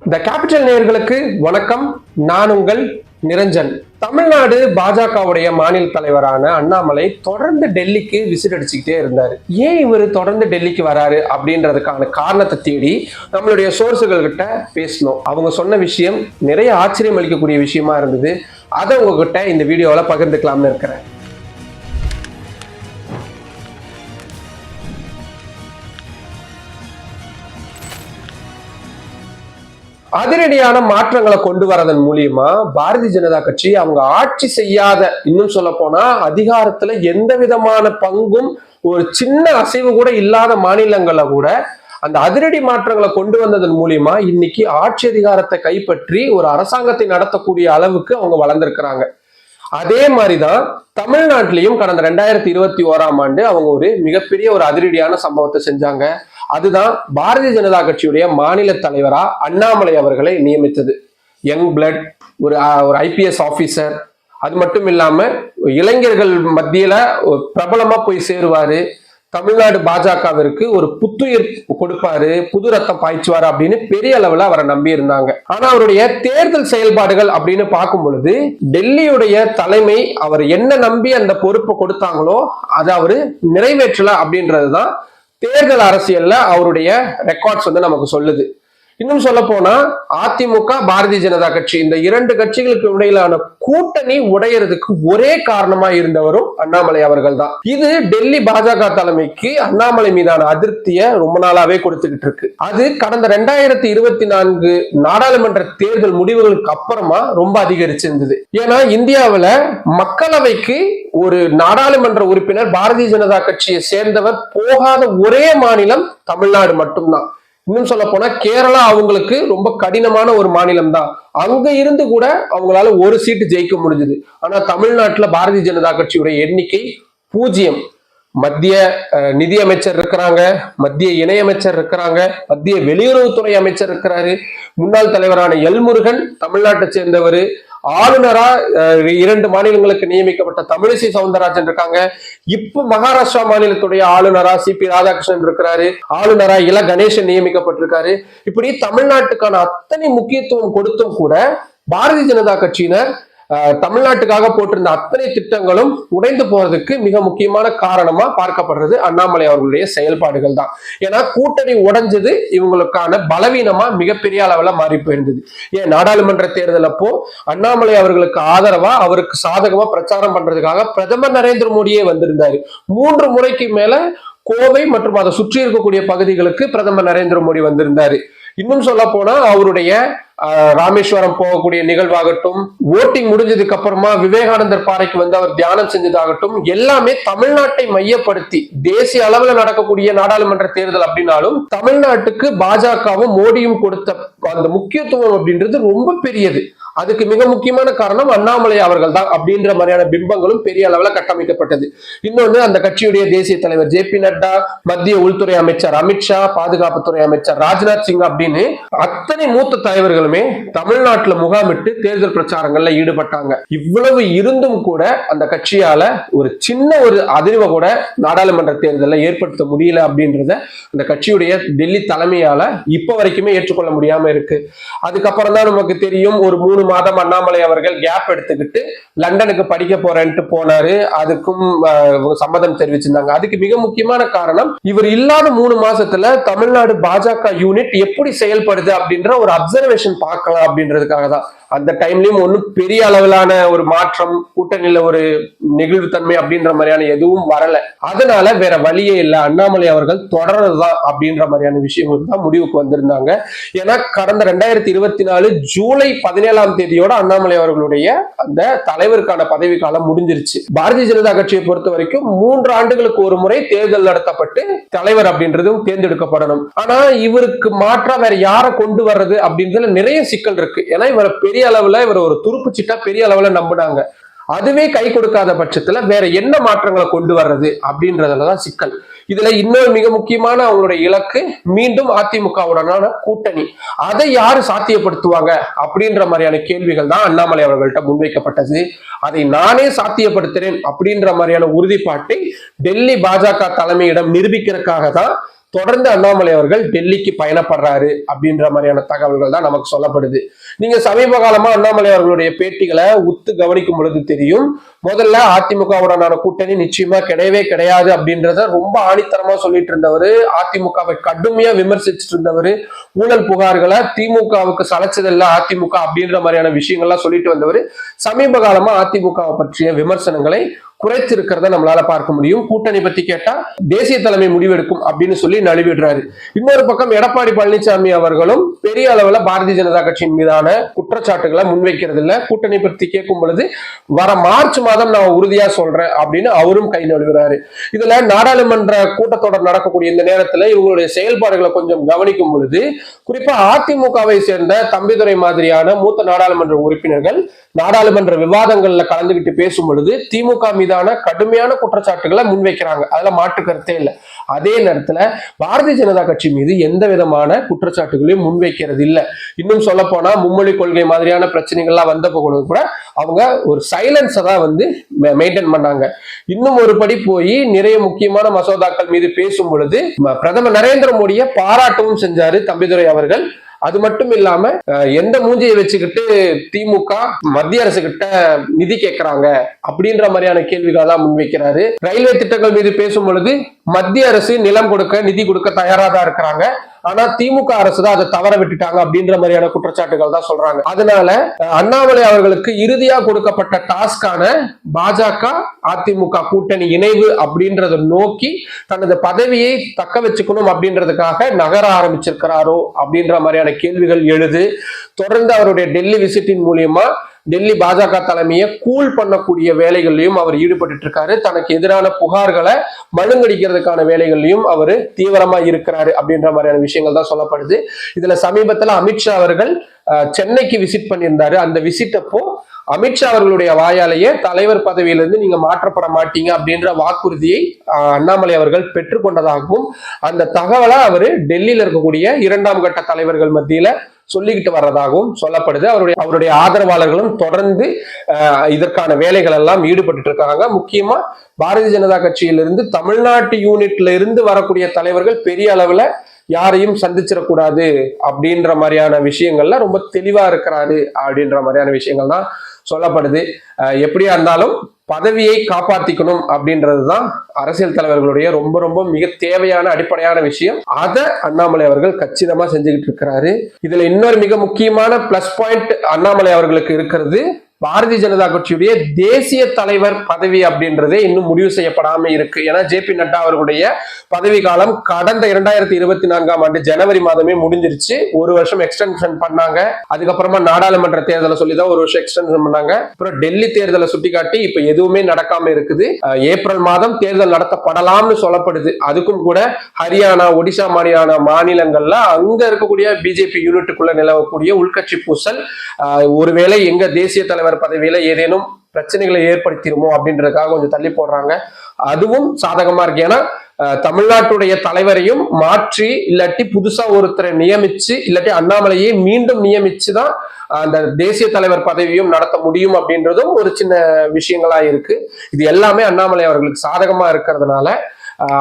The capital நேயர்களுக்கு வணக்கம். நான் உங்கள் நிரஞ்சன். தமிழ்நாடு பாஜகவுடைய மாநில தலைவரான அண்ணாமலை தொடர்ந்து டெல்லிக்கு விசிட் அடிச்சுக்கிட்டே இருந்தாரு. ஏன் இவர் தொடர்ந்து டெல்லிக்கு வராரு அப்படின்றதுக்கான காரணத்தை தேடி நம்மளுடைய சோர்ஸுகள் கிட்ட பேசணும். அவங்க சொன்ன விஷயம் நிறைய ஆச்சரியம் அளிக்கக்கூடிய விஷயமா இருந்தது. அதை உங்ககிட்ட இந்த வீடியோல பகிர்ந்துக்கலாம்னு இருக்கிறேன். அதிரடியான மாற்றங்களை கொண்டு வரதன் மூலியமா பாரதிய ஜனதா கட்சி அவங்க ஆட்சி செய்யாத, இன்னும் சொல்ல போனா அதிகாரத்துல எந்த விதமான பங்கும் ஒரு சின்ன அசைவு கூட இல்லாத மாநிலங்கள்ல கூட அந்த அதிரடி மாற்றங்களை கொண்டு வந்ததன் மூலியமா இன்னைக்கு ஆட்சி அதிகாரத்தை கைப்பற்றி ஒரு அரசாங்கத்தை நடத்தக்கூடிய அளவுக்கு அவங்க வளர்ந்திருக்கிறாங்க. அதே மாதிரிதான் தமிழ்நாட்டிலையும் கடந்த 2021 அவங்க ஒரு மிகப்பெரிய ஒரு அதிரடியான சம்பவத்தை செஞ்சாங்க. அதுதான் பாரதிய ஜனதா கட்சியுடைய மாநில தலைவரா அண்ணாமலை அவர்களை நியமித்தது. யங் பிளட், ஒரு ஐபிஎஸ் ஆபீசர். அது மட்டும் இல்லாம இளைஞர்கள் மத்தியில ஒரு பிரபலமா போய் சேருவாரு. தமிழ்நாடு பாஜகவிற்கு ஒரு புத்துயிர் கொடுப்பாரு, புது ரத்தம் பாய்ச்சுவாரு அப்படின்னு பெரிய அளவுல அவரை நம்பி இருந்தாங்க. ஆனா அவருடைய தேர்தல் செயல்பாடுகள் அப்படின்னு பார்க்கும் பொழுது டெல்லியுடைய தலைமை அவர் என்ன நம்பி அந்த பொறுப்பை கொடுத்தாங்களோ அதை அவரு நிறைவேற்றல அப்படின்றதுதான் தேர்தல் அரசியல்ல அவருடைய ரெக்கார்ட்ஸ் நமக்கு சொல்லுது. இன்னும் சொல்ல போனா அதிமுக பாரதிய ஜனதா கட்சி இந்த இரண்டு கட்சிகளுக்கு இடையிலான கூட்டணி உடையறதுக்கு ஒரே காரணமா இருந்தவரும் அண்ணாமலை அவர்கள் தான். இது டெல்லி பாஜக தலைமைக்கு அண்ணாமலை மீதான அதிருப்தியை ரொம்ப நாளாவே கொடுத்துக்கிட்டு இருக்கு. அது கடந்த 2024 நாடாளுமன்ற தேர்தல் முடிவுகளுக்கு அப்புறமா ரொம்ப அதிகரிச்சிருந்தது. ஏன்னா இந்தியாவில மக்களவைக்கு ஒரு நாடாளுமன்ற உறுப்பினர் பாரதிய ஜனதா கட்சியை சேர்ந்தவர் போகாத ஒரே மாநிலம் தமிழ்நாடு மட்டும்தான். இன்னும் சொல்ல போனா கேரளா அவங்களுக்கு ரொம்ப கடினமான ஒரு மாநிலம் தான். அங்க இருந்து கூட அவங்களால ஒரு சீட்டு ஜெயிக்க முடிஞ்சது. ஆனா தமிழ்நாட்டுல பாரதிய ஜனதா கட்சியுடைய எண்ணிக்கை 0. மத்திய நிதி அமைச்சர் இருக்கிறாங்க, மத்திய இணையமைச்சர் இருக்கிறாங்க, மத்திய வெளியுறவுத்துறை அமைச்சர் இருக்கிறாரு, முன்னாள் தலைவரான எல் முருகன் தமிழ்நாட்டை சேர்ந்தவர், ஆளுநரா 2 மாநிலங்களுக்கு நியமிக்கப்பட்ட தமிழிசை சவுந்தரராஜன் இருக்காங்க, இப்ப மகாராஷ்டிரா மாநிலத்துடைய ஆளுநரா சிபி ராதாகிருஷ்ணன் இருக்கிறாரு, ஆளுநரா இல கணேசன் நியமிக்கப்பட்டிருக்காரு. இப்படி தமிழ்நாட்டுக்கான அத்தனை முக்கியத்துவம் கொடுத்தும் கூட பாரதிய ஜனதா கட்சியினர் தமிழ்நாட்டுக்காக போட்டிருந்த அத்தனை திட்டங்களும் உடைந்து போறதுக்கு மிக முக்கியமான காரணமா பார்க்கப்படுறது அண்ணாமலை அவர்களுடைய செயல்பாடுகள் தான். ஏன்னா கூட்டணி உடைஞ்சது இவங்களுக்கான பலவீனமா மிகப்பெரிய அளவுல மாறி போயிருந்தது. ஏன் நாடாளுமன்ற தேர்தல் அப்போ அண்ணாமலை அவர்களுக்கு ஆதரவா அவருக்கு சாதகமா பிரச்சாரம் பண்றதுக்காக பிரதமர் நரேந்திர மோடியே வந்திருந்தாரு. 3 முறைக்கு மேல கோவை மற்றும் அதை சுற்றி இருக்கக்கூடிய பகுதிகளுக்கு பிரதமர் நரேந்திர மோடி வந்திருந்தாரு. இன்னும் சொல்ல போனா அவருடைய ராமேஸ்வரம் போகக்கூடிய நிகழ்வாகட்டும், ஓட்டிங் முடிஞ்சதுக்கு அப்புறமா விவேகானந்தர் பாறைக்கு வந்து அவர் தியானம் செஞ்சதாகட்டும், எல்லாமே தமிழ்நாட்டை மையப்படுத்தி தேசிய அளவில் நடக்கக்கூடிய நாடாளுமன்ற தேர்தல் அப்படின்னாலும் தமிழ்நாட்டுக்கு பாஜகவும் மோடியும் கொடுத்த அந்த முக்கியத்துவம் அப்படின்றது ரொம்ப பெரியது. அதுக்கு மிக முக்கியமான காரணம் அண்ணாமலை அவர்கள் தான் அப்படின்ற மாதிரியான பிம்பங்களும் பெரிய அளவில் கட்டமைக்கப்பட்டது. இன்னொன்று, அந்த கட்சியுடைய தேசிய தலைவர் ஜே பி நட்டா, மத்திய உள்துறை அமைச்சர் அமித்ஷா, பாதுகாப்புத்துறை அமைச்சர் ராஜ்நாத் சிங் அப்படின்னு அத்தனை மூத்த தலைவர்களுமே தமிழ்நாட்டுல முகாமிட்டு தேர்தல் பிரச்சாரங்கள்ல ஈடுபட்டாங்க. இவ்வளவு இருந்தும் கூட அந்த கட்சியால ஒரு சின்ன ஒரு அதிர்வை கூட நாடாளுமன்ற தேர்தலில் ஏற்படுத்த முடியல அப்படின்றத அந்த கட்சியுடைய டெல்லி தலைமையால இப்ப வரைக்குமே ஏற்றுக்கொள்ள முடியாம இருக்கு. அதுக்கப்புறம் தான் நமக்கு தெரியும், ஒரு 3 மாதம் அண்ணாமலை அவர்கள் கேப் எடுத்துக்கிட்டு லண்டனுக்கு படிக்க போறேன்ட்டு போனாரு. அதுக்கும் சம்மதம் தெரிவிச்சிருந்தாங்க. அதுக்கு மிக முக்கியமான காரணம், இவர் இல்லாத 3 மாசத்துல தமிழ்நாடு பாஜக யூனிட் எப்படி செயல்படுது அப்படின்ற ஒரு அப்சர்வேஷன் பார்க்கலாம் அப்படின்றதுக்காக தான். அந்த டைம்லயும் ஒன்னும் பெரிய அளவிலான ஒரு மாற்றம், கூட்டணியில ஒரு நெகிழ்வுத்தன்மை அப்படின்ற மாதிரியான எதுவும் வரல. அதனால வேற வழியே இல்லை, அண்ணாமலை அவர்கள் தொடர்றதுதான் அப்படின்ற மாதிரியான விஷயங்கள் தான் முடிவுக்கு வந்திருந்தாங்க. ஏன்னா கடந்த 2024 ஜூலை 17ஆம் தேதியோட அண்ணாமலை அவர்களுடைய அந்த தலைவருக்கான பதவி காலம் முடிஞ்சிருச்சு. பாரதிய ஜனதா கட்சியை பொறுத்த வரைக்கும் 3 ஆண்டுகளுக்கு ஒரு முறை தேர்தல் நடத்தப்பட்டு தலைவர் அப்படின்றதும் தேர்ந்தெடுக்கப்படணும். ஆனா இவருக்கு மாற்றா வேற யாரை கொண்டு வர்றது அப்படின்றதுல நிறைய சிக்கல் இருக்கு. ஏன்னா இவரை பெரிய அளவுல இவர் ஒரு துருப்பு சிட்டா பெரிய அளவுல நம்பினாங்க. அதுவே கை கொடுக்காத பட்சத்துல வேற என்ன மாற்றங்களை கொண்டு வர்றது அப்படின்றதுலதான் சிக்கல். இதுல இன்னொரு மிக முக்கியமான அவங்களுடைய இலக்கு மீண்டும் அதிமுகவுடனான கூட்டணி. அதை யாரு சாத்தியப்படுத்துவாங்க அப்படின்ற மாதிரியான கேள்விகள் தான் அண்ணாமலை அவர்கள்ட்ட முன்வைக்கப்பட்டது. அதை நானே சாத்தியப்படுத்துறேன் அப்படின்ற மாதிரியான உறுதிப்பாட்டை டெல்லி பாஜக தலைமையிடம் நிரூபிக்கிறதுக்காக தான் தொடர்ந்து அண்ணாமலை அவர்கள் டெல்லிக்கு பயணப்படுறாரு அப்படின்ற மாதிரியான தகவல்கள் தான் நமக்கு சொல்லப்படுது. நீங்க சமீப காலமா அண்ணாமலை அவர்களுடைய பேட்டிகளை உத்து கவனிக்கும் பொழுது தெரியும், முதல்ல அதிமுகவுடனான கூட்டணி நிச்சயமா கிடையவே கிடையாது அப்படின்றத ரொம்ப ஆணித்தரமா சொல்லிட்டு இருந்தவர், அதிமுகவை கடுமையா விமர்சிச்சுட்டு இருந்தவர், ஊழல் புகார்களை திமுகவுக்கு சளைச்சதில்ல அதிமுக அப்படின்ற மாதிரியான விஷயங்கள்லாம் சொல்லிட்டு வந்தவர் சமீப காலமா அதிமுகவை பற்றிய விமர்சனங்களை குறைத்திருக்கிறத நம்மளால பார்க்க முடியும். கூட்டணி பத்தி கேட்டா தேசிய தலைமை முடிவெடுக்கும் அப்படின்னு சொல்லி நழுவிடுறாரு. இன்னொரு பக்கம் எடப்பாடி பழனிசாமி அவர்களும் பெரிய அளவுல பாரதிய ஜனதா கட்சியின் மீதான குற்றச்சாட்டுகளை முன்வைக்கிறது இல்ல. கூட்டணி பத்தி கேட்கும் பொழுது வர மார்ச் மாதம் நான் உறுதியா சொல்றேன் அப்படின்னு அவரும் கை நழுவுறாரு. இதுல நாடாளுமன்ற கூட்டத்தொடர் நடக்கக்கூடிய இந்த நேரத்துல இவங்களுடைய செயல்பாடுகளை கொஞ்சம் கவனிக்கும் பொழுது குறிப்பா அதிமுகவை சேர்ந்த தம்பிதுரை மாதிரியான மூத்த நாடாளுமன்ற உறுப்பினர்கள் நாடாளுமன்ற விவாதங்கள்ல கலந்துகிட்டு பேசும் பொழுது திமுக மீதான கடுமையான குற்றச்சாட்டுகளை முன்வைக்கிறாங்க. அதுல மாற்று கருத்தே இல்லை. அதே நேரத்துல பாரதிய ஜனதா கட்சி மீது எந்த விதமான குற்றச்சாட்டுகளையும் முன்வைக்கிறது இல்லை. இன்னும் சொல்ல போனா மும்மொழி கொள்கை மாதிரியான பிரச்சனைகள்லாம் வந்த கூட அவங்க ஒரு சைலன்ஸை தான் மெயின்டைன் பண்ணாங்க. இன்னும் ஒரு படி போய் நிறைய முக்கியமான மசோதாக்கள் மீது பேசும் பொழுது பிரதமர் நரேந்திர மோடியை பாராட்டவும் செஞ்சாரு தம்பிதுரை அவர்கள். அது மட்டும் இல்லாம எந்த மூஞ்சியை வச்சுக்கிட்டு திமுக மத்திய அரசு கிட்ட நிதி கேட்கிறாங்க அப்படின்ற மாதிரியான கேள்விகள் தான் முன்வைக்கிறாரு. ரயில்வே திட்டங்கள் மீது பேசும் பொழுது மத்திய அரசு நிலம் கொடுக்க நிதி கொடுக்க தயாரா தான் இருக்கிறாங்க, ஆனா திமுக அரசு தான் அதை தவற விட்டுட்டாங்க அப்படின்ற மாதிரியான குற்றச்சாட்டுகள் தான் சொல்றாங்க. அதனால அண்ணாமலை அவர்களுக்கு இறுதியா கொடுக்கப்பட்ட டாஸ்கான பாஜக அதிமுக கூட்டணி இணைவு அப்படின்றத நோக்கி தனது பதவியை தக்க வச்சுக்கணும் அப்படின்றதுக்காக நகர ஆரம்பிச்சிருக்கிறாரோ அப்படின்ற மாதிரியான கேள்விகள் எழுது. தொடர்ந்து அவருடைய டெல்லி விசிட்டின் மூலியமா டெல்லி பாஜக தலைமையை கூல் பண்ணக்கூடிய வேலைகள்லையும் அவர் ஈடுபட்டு இருக்காரு. தனக்கு எதிரான புகார்களை மழுங்கடிக்கிறதுக்கான வேலைகள்லையும் அவர் தீவிரமா இருக்கிறாரு அப்படின்ற மாதிரியான விஷயங்கள் தான் சொல்லப்படுது. இதுல சமீபத்துல அமித்ஷா அவர்கள் சென்னைக்கு விசிட் பண்ணியிருந்தாரு. அந்த விசிட் அப்போ அமித்ஷா அவர்களுடைய வாயாலேயே தலைவர் பதவியிலிருந்து நீங்க மாற்றப்பட மாட்டீங்க அப்படின்ற வாக்குறுதியை அண்ணாமலை அவர்கள் பெற்றுக்கொண்டதாகவும் அந்த தகவலை அவரு டெல்லியில இருக்கக்கூடிய 2ஆம் கட்ட தலைவர்கள் மத்தியில சொல்லிக்கிட்டு வர்றதாகவும் சொல்லப்படுது. அவருடைய ஆதரவாளர்களும் தொடர்ந்து இதற்கான வேலைகள் எல்லாம் ஈடுபட்டு இருக்காங்க. முக்கியமா பாரதிய ஜனதா கட்சியிலிருந்து தமிழ்நாட்டு யூனிட்ல இருந்து வரக்கூடிய தலைவர்கள் பெரிய அளவுல யாரையும் சந்திச்சிடக்கூடாது அப்படின்ற மாதிரியான விஷயங்கள்ல ரொம்ப தெளிவா இருக்கிறாரு அப்படின்ற மாதிரியான விஷயங்கள் தான் சொல்லப்படுது. எப்படியா இருந்தாலும் பதவியை காப்பாத்திக்கணும் அப்படின்றதுதான் அரசியல் தலைவர்களுடைய ரொம்ப ரொம்ப மிக தேவையான அடிப்படையான விஷயம். அதை அண்ணாமலை அவர்கள் கச்சிதமா செஞ்சுக்கிட்டு இருக்கிறாரு. இதுல இன்னொரு மிக முக்கியமான பிளஸ் பாயிண்ட் அண்ணாமலை அவர்களுக்கு இருக்கிறது, பாரதிய ஜனதா கட்சியுடைய தேசிய தலைவர் பதவி அப்படின்றதே இன்னும் முடிவு செய்யப்படாம இருக்கு. ஏன்னா ஜே.பி. நட்டா அவர்களுடைய பதவி காலம் கடந்த 2024ஆம் ஆண்டு ஜனவரி மாதமே முடிஞ்சிருச்சு. ஒரு வருஷம் எக்ஸ்டென்ஷன் பண்ணாங்க. அதுக்கப்புறமா நாடாளுமன்ற தேர்தலை சொல்லிதான் ஒரு வருஷம் எக்ஸ்டென்ஷன் பண்ணாங்க. அப்புறம் டெல்லி தேர்தலை சுட்டிக்காட்டி இப்ப எதுவுமே நடக்காம இருக்குது. ஏப்ரல் மாதம் தேர்தல் நடத்தப்படலாம்னு சொல்லப்படுது. அதுக்கும் கூட ஹரியானா, ஒடிசா மாதிரியான மாநிலங்கள்ல அங்க இருக்கக்கூடிய பிஜேபி யூனிட்டுக்குள்ள நிலவக்கூடிய உள்கட்சி பூசல், ஒருவேளை எங்க தேசிய தலைவர் பதவியில ஏதேனும் பிரச்சனைகளை ஏற்படுத்திடுமோ அப்படின்றதுக்காக கொஞ்சம் தள்ளி போடுறாங்க. அதுவும் சாதகமா இருக்கு. ஏன்னா தமிழ்நாட்டுடைய தலைவரையும் மாற்றி இல்லாட்டி புதுசா ஒருத்தரை நியமிச்சு இல்லாட்டி அண்ணாமலையை மீண்டும் நியமிச்சுதான் அந்த தேசிய தலைவர் பதவியும் நடத்த முடியும் அப்படின்றதும் ஒரு சின்ன விஷயங்களா இருக்கு. இது எல்லாமே அண்ணாமலை அவர்களுக்கு சாதகமா இருக்கிறதுனால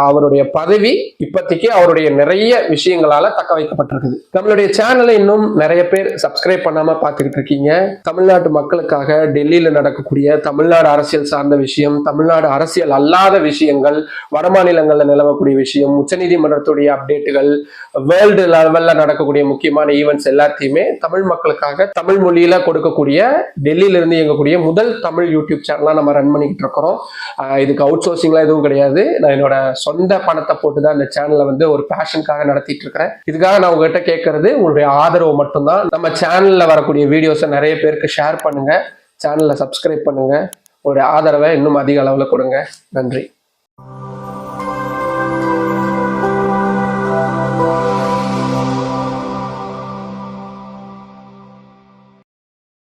அவருடைய பதவி இப்போதைக்கு அவருடைய நிறைய விஷயங்களால தக்க வைக்கப்பட்டிருக்குது. நம்மளுடைய சேனலை இன்னும் நிறைய பேர் சப்ஸ்கிரைப் பண்ணாம பார்த்துக்கிட்டு இருக்கீங்க. தமிழ்நாட்டு மக்களுக்காக டெல்லியில நடக்கக்கூடிய தமிழ்நாடு அரசியல் சார்ந்த விஷயம், தமிழ்நாடு அரசியல் அல்லாத விஷயங்கள், வடமாநிலங்கள்ல நிலவக்கூடிய விஷயம், உச்சநீதிமன்றத்துடைய அப்டேட்டுகள், வேர்ல்டு லெவல்ல நடக்கக்கூடிய முக்கியமான ஈவெண்ட்ஸ் எல்லாத்தையுமே தமிழ் மக்களுக்காக தமிழ் மொழியில கொடுக்கக்கூடிய டெல்லியில இருந்து இயங்கக்கூடிய முதல் தமிழ் யூடியூப் சேனலா நம்ம ரன் பண்ணிக்கிட்டு இருக்கிறோம். இதுக்கு அவுட் சோர்சிங்லாம் எதுவும் கிடையாது. நான் என்னோட சொந்த பணத்தை போட்டுதான் இந்த சேனலை ஒரு பேஷனுக்காக நடத்திட்டு இருக்கிறேன். இதுக்காக நான் உங்ககிட்ட கேட்கறது உங்களுடைய ஆதரவு மட்டும்தான். நம்ம சேனல்ல வரக்கூடிய வீடியோஸை நிறைய பேருக்கு ஷேர் பண்ணுங்க, சேனலை சப்ஸ்கிரைப் பண்ணுங்க, உங்களுடைய ஆதரவை இன்னும் அதிக அளவுல கொடுங்க. நன்றி.